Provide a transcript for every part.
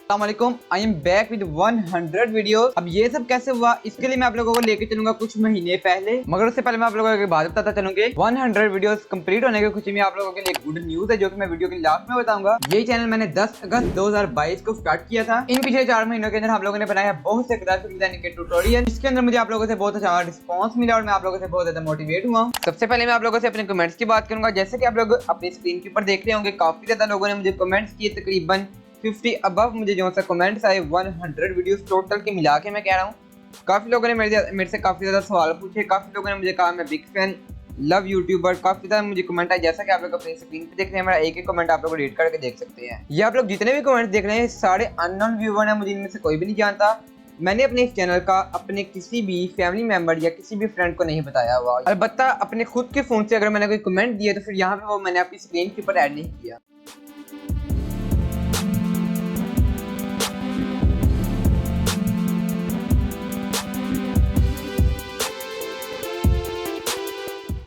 अस्सलामुअलैकुम, I am back with 100 videos. अब ये सब कैसे हुआ, इसके लिए मैं आप लोगों को लेके चलूंगा कुछ महीने पहले। मगर उससे पहले मैं आप लोगों को एक बात बताता चलूंगा। 100 वीडियोस कंप्लीट होने की खुशी में आप लोगों के लिए गुड न्यूज है, जो कि मैं वीडियो के लास्ट में बताऊंगा। ये चैनल मैंने 10 अगस्त 2022 को स्टार्ट किया था। इन पिछले 4 महीनों के अंदर हम लोगों ने बनाया बहुत से ग्राफिक डिजाइनिंग के ट्यूटोरियल, जिसके अंदर मुझे आप लोगों से बहुत अच्छा रिस्पॉन्स मिला और मैं आप लोगों से बहुत ज्यादा मोटिवेट हुआ। सबसे पहले मैं आप लोगों से अपने कमेंट्स की बात करूंगा। जैसे कि आप लोग अपनी स्क्रीन के ऊपर देख रहे होंगे, काफी ज्यादा लोगों ने मुझे कमेंट्स किए, तकरीबन 50 अबव मुझे जो सा कमेंट्स आए 100 वीडियोस टोटल के मिला के मैं कह रहा हूँ। काफी लोगों ने मेरे से काफी ज्यादा सवाल पूछे, काफी लोगों ने मुझे कहा मैं बिग फैन, लव यूट्यूबर, काफी ज्यादा मुझे कमेंट आए। जैसा कि आप लोग अपनी स्क्रीन पे देख रहे हैं, मेरा एक एक कमेंट आप लोग रीड करके देख सकते हैं। ये आप लोग जितने भी कमेंट देख रहे हैं सारे अननोन व्यूअर हैं, मुझे इनमें से कोई भी नहीं जानता। मैंने अपने इस चैनल का अपने किसी भी फैमिली मेंबर या किसी भी फ्रेंड को नहीं बताया हुआ। अलबत्ता अपने खुद के फोन से अगर मैंने कोई कमेंट दिया तो फिर यहाँ पे वो मैंने अपनी स्क्रीन के ऊपर ऐड नहीं किया।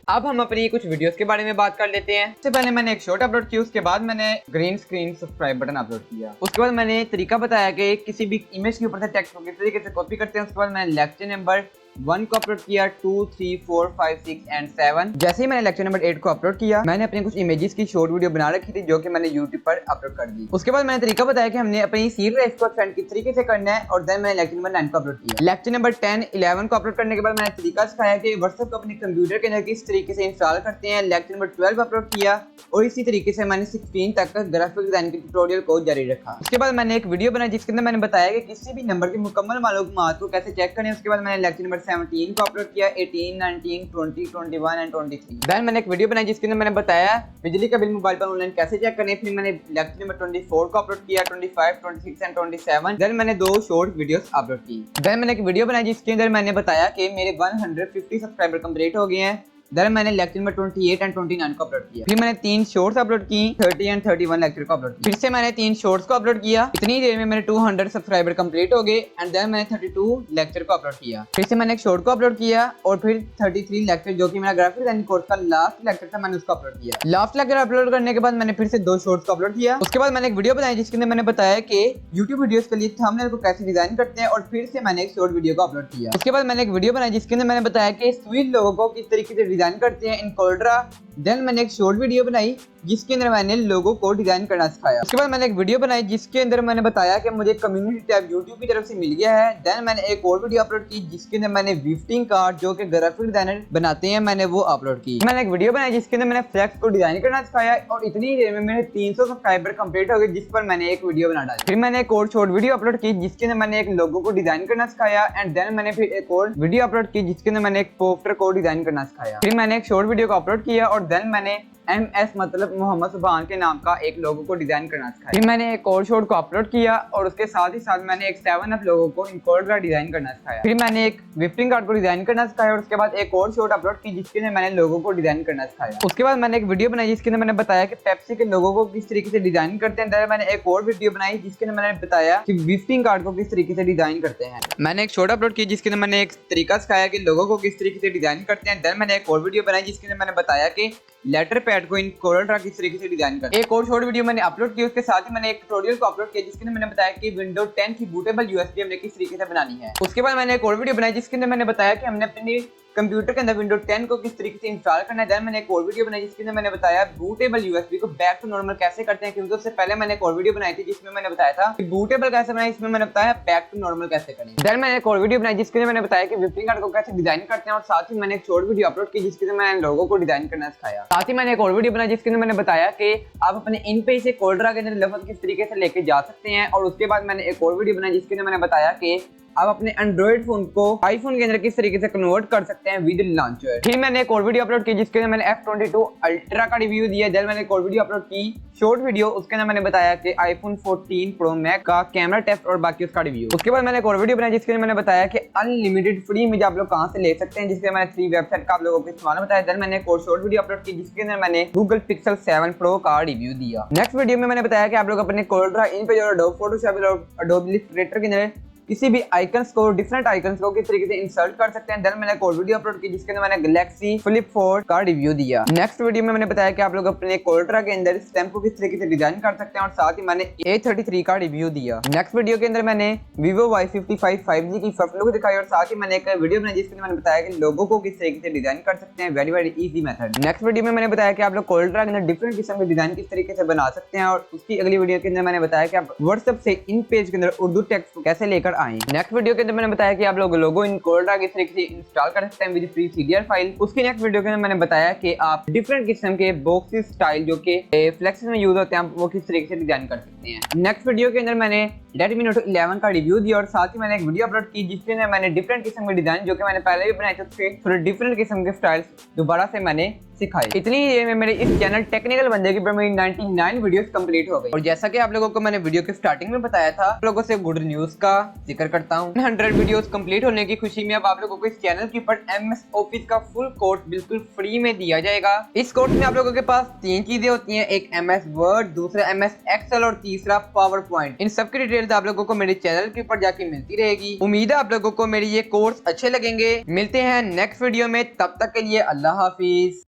अब हम अपनी कुछ वीडियोस के बारे में बात कर लेते हैं। सबसे पहले मैंने एक शॉर्ट अपलोड किया, उसके बाद मैंने green screen subscribe button upload किया। उसके बाद मैंने तरीका बताया कि किसी भी इमेज के ऊपर से टेक्स्ट को किस तरीके से कॉपी करते हैं। उसके बाद मैंने लेक्चर नंबर 1 को अपलोड किया, 2, 3, 4, 5, 6 एंड 7। जैसे ही मैंने लेक्चर नंबर 8 को अपलोड किया, मैंने अपने कुछ इमेजेस की शॉर्ट वीडियो बना रखी थी, जो कि मैंने यूट्यूब पर अपलोड कर दी। उसके बाद मैंने तरीका बताया कि हमने अपनी सी ड्राइव को एक्सटेंड किस तरीके से करना है, और देन मैंने लेक्चर नंबर 9 को अपलोड किया। लेक्चर नंबर 10, 11 को अपलोड करने के बाद मैंने तरीका सिखाया कि व्हाट्सएप को अपने कंप्यूटर के अंदर किस तरीके से इंस्टॉल करते हैं। लेक्चर नंबर 12 अपलोड किया और इसी तरीके से मैंने 16 तक ग्राफिक डिजाइन के ट्यूटोरियल को जारी रखा। उसके बाद मैंने एक वीडियो बनाई जिसके अंदर मैंने बताया कि किसी भी नंबर के मुकम्मल मालूमात को कैसे चेक करें। उसके बाद मैंने लेक्चर नंबर 17 को अपलोड किया, 18, 19, 20, 21 एंड 23। देन मैंने एक वीडियो बनाई जिसके अंदर मैंने बताया बिजली का बिल मोबाइल पर ऑनलाइन कैसे चेक करें। फिर मैंने लेक्चर नंबर 24 को अपलोड किया, 25, 26 एंड 27। देन मैंने 2 शॉर्ट वीडियोस अपलोड की। देन मैंने एक वीडियो बनाई जिसके अंदर मैंने बताया कि मेरे 150 सब्सक्राइबर कंप्लीट हो गए हैं। देन मैंने लेक्चर नंबर 28 एंड 29 को अपलोड किया। फिर मैंने 3 शॉर्ट्स अपलोड की, 30 एंड 31 लेक्चर को अपलोड किया। फिर से मैंने 3 शॉर्ट्स को अपलोड किया। इतनी देर में मेरे 200 सब्सक्राइबर कंप्लीट हो गए। एंड देन मैंने 32 लेक्चर को अपलोड किया। फिर से मैंने एक शॉर्ट को अपलोड किया और फिर 33 लेक्चर, जो कि मेरा ग्राफिक डिजाइनिंग कोर्स का लास्ट लेक्चर था, मैंने उसको अपलोड किया। लास्ट लेक्चर अपलोड करने के बाद मैंने फिर से 2 शॉर्ट्स को अपलोड किया। उसके बाद मैंने एक वीडियो बनाई जिसके अंदर मैंने बताया कि YouTube वीडियोस के लिए थंबनेल को कैसे डिजाइन करते हैं, और फिर से मैंने एक शॉर्ट वीडियो को अपलोड किया। उसके बाद मैंने एक वीडियो बनाई जिसके अंदर मैंने बताया कि स्वीट लोगों को किस तरीके से डिजाइन करते हैं कोल्ड्रा। देन मैंने एक शॉर्ट वीडियो बनाई जिसके अंदर मैंने लोगो को डिजाइन करना सिखाया। उसके बाद मैंने एक वीडियो बनाई जिसके अंदर मैंने बताया कि मुझे कम्युनिटी टैब YouTube की तरफ से मिल गया है। देन मैंने एक और वीडियो अपलोड की जिसके अंदर मैंने विजिटिंग कार्ड, जो कि ग्राफिक डिजाइनर बनाते हैं, मैंने वो अपलोड की। मैंने एक वीडियो बनाई जिसके अंदर मैंने फ्लेक्स को डिजाइन करना सिखाया, और इतनी देर में मेरे 300 सब्सक्राइबर कंप्लीट हो गए, जिस पर मैंने एक वीडियो बना डाली। फिर मैंने एक और शॉर्ट वीडियो अपलोड की जिसके अंदर मैंने एक लोगो को डिजाइन करना सिखाया। एंड देन मैंने फिर एक और वीडियो अपलोड की जिसके अंदर मैंने एक पोस्टर को डिजाइन करना सिखाया। फिर मैंने एक शॉर्ट वीडियो को अपलोड किया और देन मैंने MS मतलब मोहम्मद सुभान के नाम का एक लोगो को डिजाइन करना सिखाया। फिर मैंने एक और शॉर्ट को अपलोड किया और उसके साथ ही साथ मैंने एक 7 लोगों को इनकोड का डिजाइन करना सिखाया। फिर मैंने एक विजिटिंग कार्ड को डिजाइन करना सिखाया और उसके बाद एक और शॉर्ट अपलोड की जिसके अंदर मैंने लोगो को डिजाइन करना सिखाया। उसके बाद मैंने एक वीडियो बनाई जिसके अंदर मैंने बताया कि पेप्सी के लोगो को किस तरीके से डिजाइन करते हैं। मैंने एक और वीडियो बनाई जिसके अंदर मैंने बताया कि विजिटिंग कार्ड को किस तरीके से डिजाइन करते हैं। मैंने एक शॉर्ट अपलोड की जिसके अंदर मैंने एक तरीका सिखाया कि लोगो को किस तरीके से डिजाइन करते हैं। देन मैंने एक और वीडियो बनाई जिसके अंदर मैंने बताया कि लेटर पैड को इन कोरल किस तरीके से डिजाइन करते हैं। एक और शॉर्ट वीडियो मैंने अपलोड की, उसके साथ ही मैंने एक ट्यूटोरियल को अपलोड किया जिसके अंदर मैंने बताया कि विंडोज 10 की बूटेबल USB हमने किस तरीके से बनानी है। उसके बाद मैंने एक और वीडियो बनाई जिसके अंदर मैंने बताया कि हमने अपने कंप्यूटर के अंदर विंडोज 10 को किस तरीके से इंस्टॉल करना है। देन मैंने एक और वीडियो बनाई जिसके अंदर मैंने बताया बूटेबल USB को बैक टू नॉर्मल कैसे करते हैं, क्योंकि उससे पहले मैंने एक और वीडियो बनाई थी जिसमें मैंने बताया था कि बूटेबल कैसे बनाए, इसमें मैंने बताया बैक टू नॉर्मल कैसे करें। देन मैंने एक और वीडियो बनाई जिसके अंदर मैंने बताया कि विजिटिंग कार्ड को कैसे डिजाइन करते हैं, और साथ ही मैंने एक शॉर्ट वीडियो अपलोड की जिसके अंदर मैंने लोगो को डिजाइन करना सिखाया। साथ ही मैंने एक और वीडियो बनाई जिसके अंदर मैंने बताया कि आप अपने इन पे से कोल्ड्रा के अंदर लफ्ज किस तरीके से लेके जा सकते हैं। और उसके बाद मैंने एक और वीडियो बनाई जिसके अंदर मैंने बताया कि आप अपने एंड्रॉइड फोन को आईफोन के अंदर किस तरीके से कन्वर्ट कर सकते हैं विद लॉन्चर। फिर मैंने एक और वीडियो अपलोड की जिसके अंदर मैंने F22 अल्ट्रा का रिव्यू दिया। देन मैंने एक और वीडियो अपलोड की शॉर्ट वीडियो, उसके अंदर मैंने बताया कि iPhone 14 Pro Max का कैमरा टेस्ट और बाकी उसका रिव्यू। उसके बाद मैंने एक और वीडियो बनाई जिसके अंदर मैंने बताया कि अनलिमिटेड फ्री इमेज आप लोग कहां से ले सकते हैं, जिसके मैंने 3 वेबसाइट का आप लोगों को इस्तेमाल बताया। देन मैंने एक और शॉर्ट वीडियो अपलोड की जिसके अंदर मैंने Google Pixel 7 Pro का रिव्यू दिया। नेक्स्ट वीडियो में मैंने बताया कि आप लोग अपने कोल्ड्रा इन पे जो Adobe Photoshop और Adobe Illustrator के अंदर किसी भी आइकन्स को, डिफरेंट आइकन्स को किस तरीके से इंसर्ट कर सकते हैं। देन मैंने एक और वीडियो अपलोड की जिसके अंदर मैंने गैलेक्सी फ्लिप 4 का रिव्यू दिया। नेक्स्ट वीडियो में मैंने बताया कि आप लोग अपने कोल्ट्रा के अंदर स्टैम्प को किस तरीके से डिजाइन कर सकते हैं और साथ ही मैंने A33 का रिव्यू दिया। नेक्स्ट वीडियो के अंदर मैंने Vivo Y55 5G की फ्रंट लुक दिखाई और साथ ही मैंने एक वीडियो बनाई जिसके अंदर मैंने बताया कि लोगों को किस तरीके से डिजाइन कर सकते हैं, very very easy method. Next video में मैंने बताया कि आप लोग कोल्ट्रा के अंदर डिफरेंट किस्म के डिजाइन किस तरीके से बना सकते हैं और उसकी अगली वीडियो के अंदर मैंने बताया कि आप व्हाट्सएप से इन पेज के अंदर उर्दू टेक्स्ट को कैसे लेकर आए। नेक्स्ट वीडियो के अंदर मैंने बताया कि आप लोग लोगो इन कोल्ट्रा किस तरीके से इंस्टॉल कर सकते हैं विद फ्री CDR फाइल। उसकी नेक्स्ट वीडियो के अंदर मैंने बताया कि आप डिफरेंट किस्म के बॉक्सेस स्टाइल जो कि फ्लेक्सेस में यूज होते हैं वो किस तरीके से डिजाइन कर सकते हैं। नेक्स्ट वीडियो के अंदर मैंने Redmi Note 11 का रिव्यू दिया और साथ ही मैंने एक वीडियो अपलोड की जिसके अंदर मैंने डिफरेंट किस्म के डिजाइन जो कि मैंने पहले भी बनाए थे उसके थोड़े डिफरेंट किस्म के स्टाइल्स दोबारा से मैंने सिखाए। इतनी ही देर में मेरे इस चैनल टेक्निकल बंदे की पर मेरी 99 वीडियोस कंप्लीट हो गई। और जैसा कि आप लोगों को मैंने वीडियो के स्टार्टिंग में बताया था, आप लोगों से गुड न्यूज का जिक्र करता हूँ। 100 वीडियोस कंप्लीट होने की खुशी में अब आप लोगों को इस चैनल के ऊपर MS ऑफिस का फुल कोर्स बिल्कुल फ्री में दिया जाएगा। इस कोर्स में आप लोगों के पास 3 चीजें होती हैं, एक MS वर्ड, दूसरा MS एक्सेल और तीसरा पावर पॉइंट। इन सब की डिटेल्स आप लोगों को मेरे चैनल के ऊपर जाके मिलती रहेगी। उम्मीद है आप लोगों को मेरे ये कोर्स अच्छे लगेंगे। मिलते हैं नेक्स्ट वीडियो में, तब तक के लिए अल्लाह हाफिज।